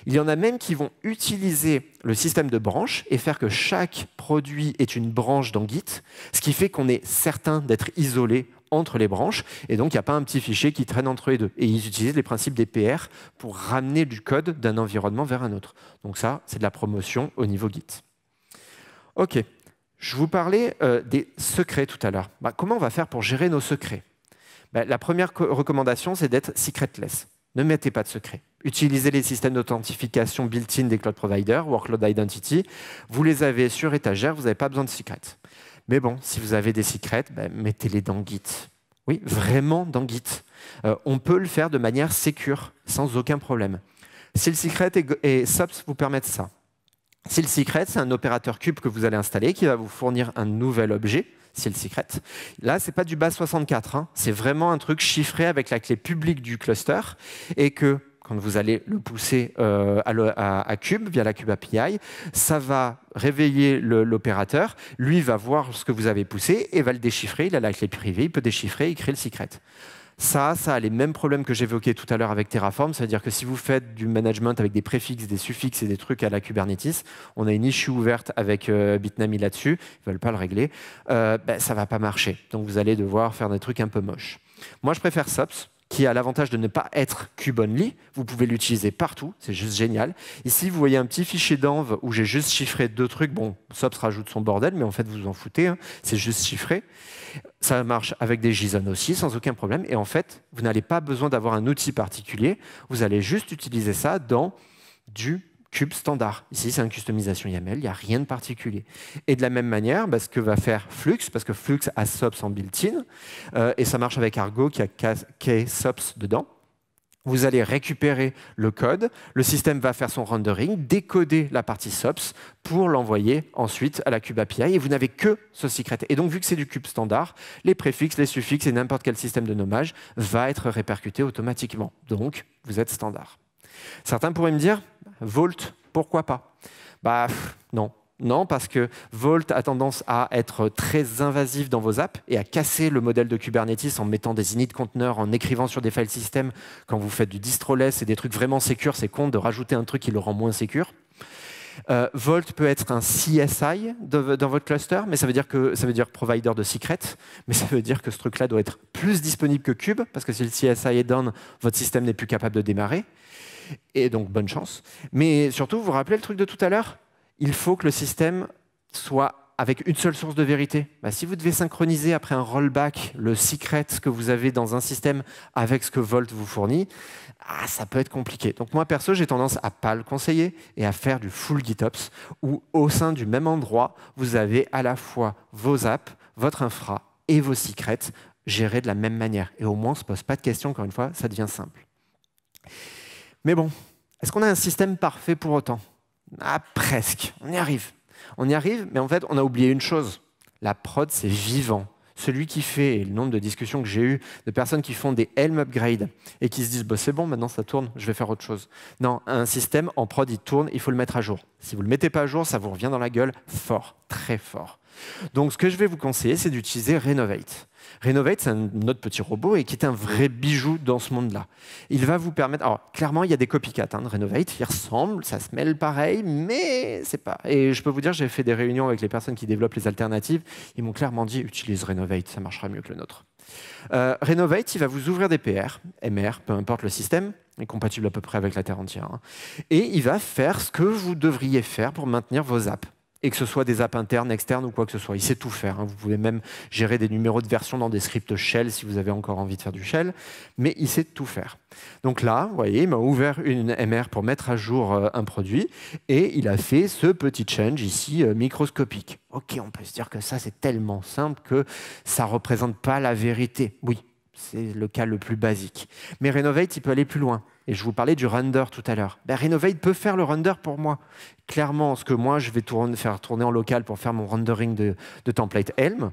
Il y en a même qui vont utiliser le système de branches et faire que chaque produit est une branche dans Git, ce qui fait qu'on est certain d'être isolé entre les branches, et donc il n'y a pas un petit fichier qui traîne entre les deux. Et ils utilisent les principes des PR pour ramener du code d'un environnement vers un autre. Donc ça, c'est de la promotion au niveau Git. OK, je vous parlais des secrets tout à l'heure. Comment on va faire pour gérer nos secrets? La première recommandation, c'est d'être secretless. Ne mettez pas de secret. Utilisez les systèmes d'authentification built-in des cloud providers, Workload Identity. Vous les avez sur étagère, vous n'avez pas besoin de secrets. Mais bon, si vous avez des secrets, mettez-les dans Git. Oui, vraiment dans Git. On peut le faire de manière sécure, sans aucun problème. Si le secret et SOPS vous permettent ça. Si le secret, c'est un opérateur cube que vous allez installer qui va vous fournir un nouvel objet, si le secret. Là, ce n'est pas du base 64, c'est vraiment un truc chiffré avec la clé publique du cluster et que quand vous allez le pousser à Cube, via la Cube API, ça va réveiller l'opérateur, lui va voir ce que vous avez poussé et va le déchiffrer, il a la clé privée, il peut déchiffrer et créer le secret. Ça a les mêmes problèmes que j'évoquais tout à l'heure avec Terraform, c'est-à-dire que si vous faites du management avec des préfixes, des suffixes et des trucs à la Kubernetes, on a une issue ouverte avec Bitnami là-dessus, ils ne veulent pas le régler, ça ne va pas marcher. Donc vous allez devoir faire des trucs un peu moches. Moi, je préfère SOPS, qui a l'avantage de ne pas être kube-only. Vous pouvez l'utiliser partout, c'est juste génial. Ici, vous voyez un petit fichier d'env où j'ai juste chiffré 2 trucs. Bon, SOPS rajoute son bordel, mais en fait, vous en foutez, c'est juste chiffré. Ça marche avec des JSON aussi, sans aucun problème. Et en fait, vous n'allez pas besoin d'avoir un outil particulier. Vous allez juste utiliser ça dans du cube standard. Ici, c'est une customisation YAML, il n'y a rien de particulier. Et de la même manière, ce que va faire Flux, parce que Flux a SOPS en built-in, et ça marche avec Argo qui a KSOPS dedans, vous allez récupérer le code, le système va faire son rendering, décoder la partie SOPS pour l'envoyer ensuite à la Cube API, et vous n'avez que ce secret. Et donc, vu que c'est du cube standard, les préfixes, les suffixes et n'importe quel système de nommage va être répercuté automatiquement. Donc, vous êtes standard. Certains pourraient me dire, Vault, pourquoi pas? Non. Non, parce que Vault a tendance à être très invasif dans vos apps et à casser le modèle de Kubernetes en mettant des init conteneurs, en écrivant sur des file systems. Quand vous faites du distroless et des trucs vraiment sécures, c'est con de rajouter un truc qui le rend moins sécure. Vault peut être un CSI dans votre cluster, mais ça veut dire provider de secret, mais ça veut dire que ce truc-là doit être plus disponible que Cube, parce que si le CSI est down, votre système n'est plus capable de démarrer. Et donc, bonne chance. Mais surtout, vous vous rappelez le truc de tout à l'heure? Il faut que le système soit avec une seule source de vérité. Si vous devez synchroniser après un rollback le secret que vous avez dans un système avec ce que Vault vous fournit, ça peut être compliqué. Donc moi, perso, j'ai tendance à ne pas le conseiller et à faire du full GitOps où au sein du même endroit, vous avez à la fois vos apps, votre infra et vos secrets gérés de la même manière. Et au moins, on ne se pose pas de questions, encore une fois, ça devient simple. Mais bon, est-ce qu'on a un système parfait pour autant? Presque, on y arrive. On y arrive, mais en fait, on a oublié une chose. La prod, c'est vivant. Celui qui fait, et le nombre de discussions que j'ai eues de personnes qui font des Helm upgrades et qui se disent c'est bon, maintenant ça tourne, je vais faire autre chose. Non, un système en prod, il tourne, il faut le mettre à jour. Si vous ne le mettez pas à jour, ça vous revient dans la gueule fort, très fort. Donc, ce que je vais vous conseiller, c'est d'utiliser Renovate. Renovate, c'est un autre petit robot et qui est un vrai bijou dans ce monde-là. Il va vous permettre... Alors, clairement, il y a des copycats de Renovate. Ils ressemblent, ça se mêle pareil, mais c'est pas... Et je peux vous dire, j'ai fait des réunions avec les personnes qui développent les alternatives. Ils m'ont clairement dit, utilise Renovate, ça marchera mieux que le nôtre. Renovate, il va vous ouvrir des PR, MR, peu importe le système, est compatible à peu près avec la Terre entière. Et il va faire ce que vous devriez faire pour maintenir vos apps. Et que ce soit des apps internes, externes ou quoi que ce soit. Il sait tout faire. Vous pouvez même gérer des numéros de version dans des scripts shell si vous avez encore envie de faire du shell. Mais il sait tout faire. Donc là, vous voyez, il m'a ouvert une MR pour mettre à jour un produit. Et il a fait ce petit change ici microscopique. OK, on peut se dire que ça, c'est tellement simple que ça ne représente pas la vérité. Oui, c'est le cas le plus basique. Mais Renovate, il peut aller plus loin. Et je vous parlais du render tout à l'heure. Renovate peut faire le render pour moi. Clairement, ce que moi, je vais faire tourner en local pour faire mon rendering de template Helm,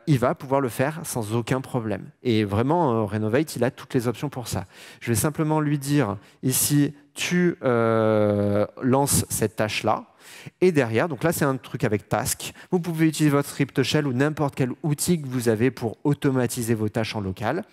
il va pouvoir le faire sans aucun problème. Et vraiment, Renovate, il a toutes les options pour ça. Je vais simplement lui dire, ici, tu lances cette tâche-là. Et derrière, donc là, c'est un truc avec Task. Vous pouvez utiliser votre script shell ou n'importe quel outil que vous avez pour automatiser vos tâches en local.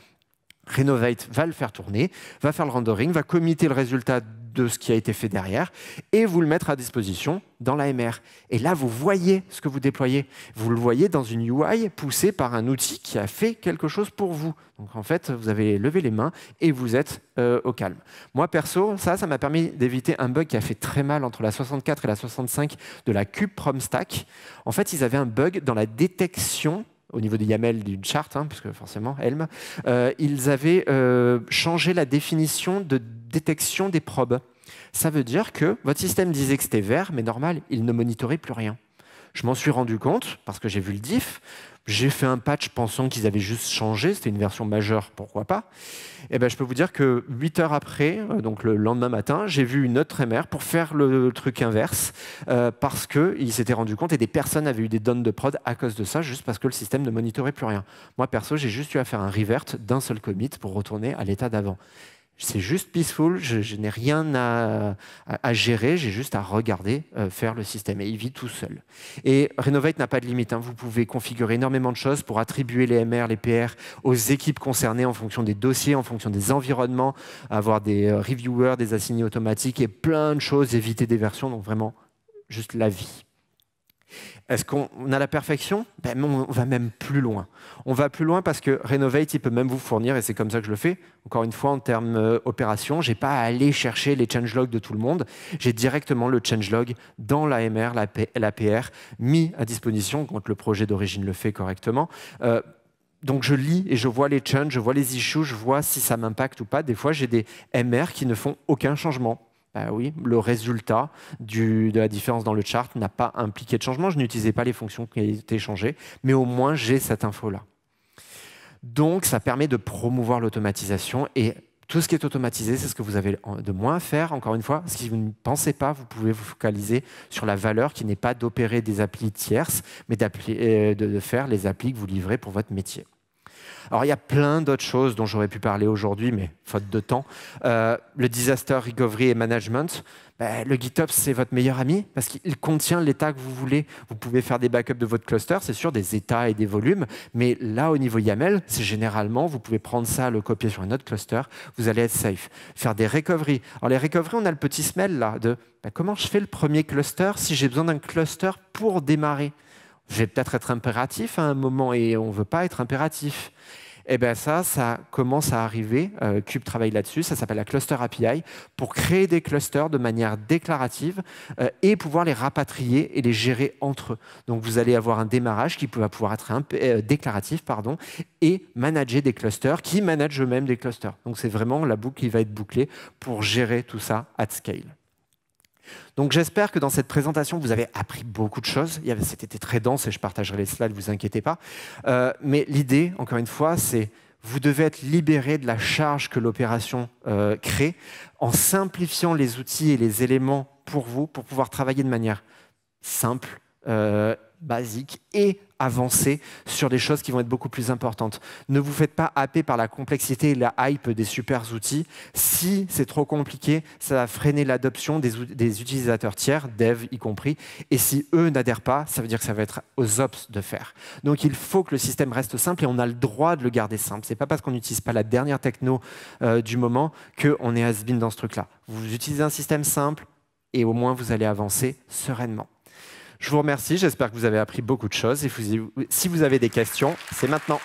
Renovate va le faire tourner, va faire le rendering, va committer le résultat de ce qui a été fait derrière et vous le mettre à disposition dans la MR. Et là, vous voyez ce que vous déployez. Vous le voyez dans une UI poussée par un outil qui a fait quelque chose pour vous. Donc en fait, vous avez levé les mains et vous êtes au calme. Moi, perso, ça m'a permis d'éviter un bug qui a fait très mal entre la 64 et la 65 de la kube-prom stack. En fait, ils avaient un bug dans la détection au niveau des YAML d'une charte, puisque forcément, Helm, ils avaient changé la définition de détection des probes. Ça veut dire que votre système disait que c'était vert, mais normal, il ne monitorait plus rien. Je m'en suis rendu compte, parce que j'ai vu le diff, j'ai fait un patch pensant qu'ils avaient juste changé, c'était une version majeure, pourquoi pas. Et ben, je peux vous dire que 8 heures après, donc le lendemain matin, j'ai vu une autre MR pour faire le truc inverse, parce qu'ils s'étaient rendu compte et des personnes avaient eu des downs de prod à cause de ça, juste parce que le système ne monitorait plus rien. Moi, perso, j'ai juste eu à faire un revert d'un seul commit pour retourner à l'état d'avant. C'est juste peaceful, je n'ai rien à gérer, j'ai juste à regarder faire le système et il vit tout seul. Et Renovate n'a pas de limite, vous pouvez configurer énormément de choses pour attribuer les MR, les PR aux équipes concernées en fonction des dossiers, en fonction des environnements, avoir des reviewers, des assignés automatiques et plein de choses, éviter des versions, donc vraiment juste la vie. Est-ce qu'on a la perfection? On va même plus loin. On va plus loin parce que Renovate, il peut même vous fournir, et c'est comme ça que je le fais, encore une fois, en termes opération, je n'ai pas à aller chercher les changelogs de tout le monde. J'ai directement le changelog dans l'AMR, la PR, mis à disposition quand le projet d'origine le fait correctement. Donc je lis et je vois les changes, je vois les issues, je vois si ça m'impacte ou pas. Des fois, j'ai des MR qui ne font aucun changement. Oui, le résultat de la différence dans le chart n'a pas impliqué de changement. Je n'utilisais pas les fonctions qui étaient changées, mais au moins j'ai cette info-là. Donc, ça permet de promouvoir l'automatisation et tout ce qui est automatisé, c'est ce que vous avez de moins à faire. Encore une fois, si vous ne pensez pas, vous pouvez vous focaliser sur la valeur qui n'est pas d'opérer des applis tierces, mais de faire les applis que vous livrez pour votre métier. Alors, il y a plein d'autres choses dont j'aurais pu parler aujourd'hui, mais faute de temps. Le Disaster Recovery et Management, le GitOps, c'est votre meilleur ami parce qu'il contient l'état que vous voulez. Vous pouvez faire des backups de votre cluster, c'est sûr, des états et des volumes, mais là, au niveau YAML, c'est généralement, vous pouvez prendre ça, le copier sur un autre cluster, vous allez être safe. Faire des recovery. Alors, les recovery, on a le petit smell là de comment je fais le premier cluster si j'ai besoin d'un cluster pour démarrer. Je vais peut-être être impératif à un moment et on ne veut pas être impératif. Et bien ça commence à arriver. Cube travaille là-dessus. Ça s'appelle la Cluster API pour créer des clusters de manière déclarative et pouvoir les rapatrier et les gérer entre eux. Donc vous allez avoir un démarrage qui va pouvoir être déclaratif et manager des clusters qui managent eux-mêmes des clusters. Donc c'est vraiment la boucle qui va être bouclée pour gérer tout ça at scale. Donc j'espère que dans cette présentation, vous avez appris beaucoup de choses. C'était très dense et je partagerai les slides, ne vous inquiétez pas. Mais l'idée, encore une fois, c'est vous devez être libéré de la charge que l'opération crée en simplifiant les outils et les éléments pour vous, pour pouvoir travailler de manière simple, basiques et avancer sur des choses qui vont être beaucoup plus importantes. Ne vous faites pas happer par la complexité et la hype des super outils. Si c'est trop compliqué, ça va freiner l'adoption des utilisateurs tiers, devs y compris. Et si eux n'adhèrent pas, ça veut dire que ça va être aux ops de faire. Donc il faut que le système reste simple et on a le droit de le garder simple. Ce n'est pas parce qu'on n'utilise pas la dernière techno du moment qu'on est has-been dans ce truc-là. Vous utilisez un système simple et au moins vous allez avancer sereinement. Je vous remercie, j'espère que vous avez appris beaucoup de choses. Et si vous avez des questions, c'est maintenant.